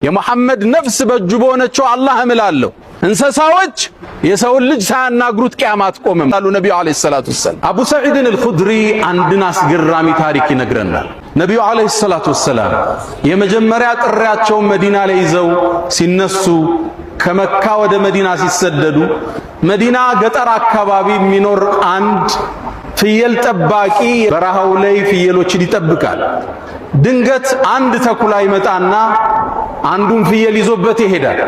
የሙሐመድ ነፍስ በእጁ በሆነችው አላህ እምላለሁ እንስሳዎች የሰውን ልጅ ሳያናግሩት ቂያማ አትቆምም አሉ ነብዩ አለይሂ ሰላቱ ወሰለም። አቡ ሰዒድ አልኹድሪ አንድን አስገራሚ ታሪክ ይነግረናል። ነብዩ አለይሂ ሰላቱ ወሰለም የመጀመሪያ ጥሪያቸውን መዲና ላይ ይዘው ሲነሱ ከመካ ወደ መዲና ሲሰደዱ መዲና ገጠር አካባቢ የሚኖር አንድ ፍየል ጠባቂ በረሃው ላይ ፍየሎችን ይጠብቃል። ድንገት አንድ ተኩላ ይመጣና አንዱን ፍየል ይዞበት ይሄዳል።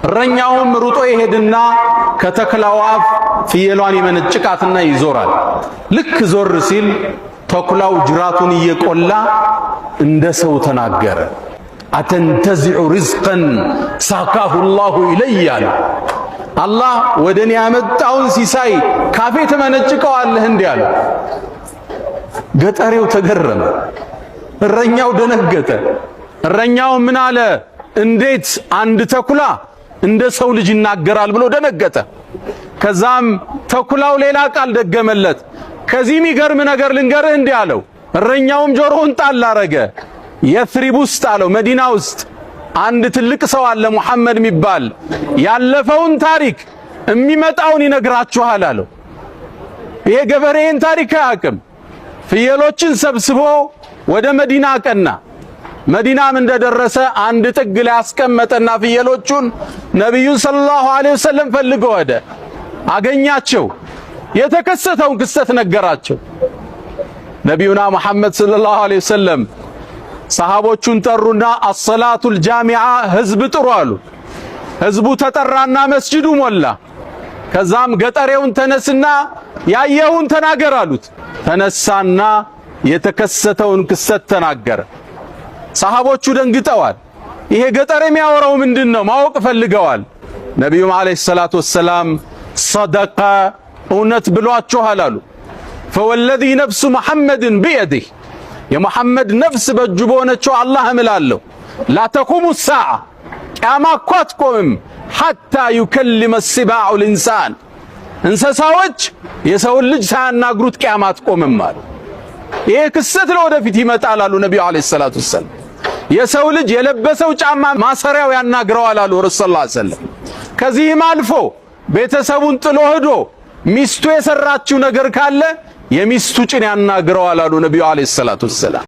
እረኛውም ሩጦ ይሄድና ከተኩላው አፍ ፍየሏን ይመነጭቃትና ይዞራል። ልክ ዞር ሲል ተኩላው ጅራቱን እየቆላ እንደ ሰው ተናገረ። አተንተዚዑ ሪዝቀን ሳካሁ ላሁ ኢለይ፣ አላህ ወደ እኔ ያመጣውን ሲሳይ ካፌ ተመነጭቀዋለህ እንዲህ አለ። ገጠሬው ተገረመ፣ እረኛው ደነገጠ። እረኛው ምን አለ? እንዴት አንድ ተኩላ እንደ ሰው ልጅ ይናገራል ብሎ ደነገጠ። ከዛም ተኩላው ሌላ ቃል ደገመለት። ከዚህ የሚገርም ነገር ልንገርህ እንዲህ አለው። እረኛውም ጆሮውን ጣል አረገ። የትሪብ ውስጥ አለው መዲና ውስጥ አንድ ትልቅ ሰው አለ ሙሐመድ የሚባል ያለፈውን ታሪክ የሚመጣውን ይነግራችኋል አለው። ይሄ ገበሬን ታሪክ አያውቅም። ፍየሎችን ሰብስቦ ወደ መዲና አቀና። መዲናም እንደደረሰ አንድ ጥግ ላይ አስቀመጠና ፍየሎቹን ነብዩን ሰለላሁ ዐለይሂ ወሰለም ፈልገው ወደ አገኛቸው። የተከሰተውን ክስተት ነገራቸው። ነብዩና መሐመድ ሰለላሁ ዐለይሂ ወሰለም ሰሃቦቹን ጠሩና አሰላቱል ጃሚዓ ህዝብ ጥሩ አሉ። ህዝቡ ተጠራና መስጂዱ ሞላ። ከዛም ገጠሬውን ተነስና ያየውን ተናገር አሉት። ተነሳና የተከሰተውን ክስተት ተናገረ። ሰሃቦቹ ደንግጠዋል። ይሄ ገጠር የሚያወራው ምንድነው ማወቅ ፈልገዋል። ነብዩም አለይሂ ሰላቱ ወሰላም ሰደቀ እውነት ብሏችኋል አሉ። ፈወለዚ ነፍሱ ሙሐመድን ቢየዲህ የሙሐመድ ነፍስ በእጁ በሆነችው አላህ እምላለሁ ላተቁሙ ሰዓ ቂያማ እኮ አትቆምም ሐታ ዩከሊመ ሲባዑ ልኢንሳን እንስሳዎች የሰውን ልጅ ሳያናግሩት ቂያማ አትቆምም አሉ። ይሄ ክስተት ለወደፊት ይመጣል አሉ ነብዩ አለይሂ ሰላቱ ወሰለም። የሰው ልጅ የለበሰው ጫማ ማሰሪያው ያናግረዋል አሉ ረሱል ሰለላሁ ዐለይሂ ወሰለም። ከዚህም አልፎ ቤተሰቡን ጥሎ ሄዶ ሚስቱ የሰራችው ነገር ካለ የሚስቱ ጭን ያናግረዋል አሉ ነብዩ አለይሂ ሰላቱ ወሰለም።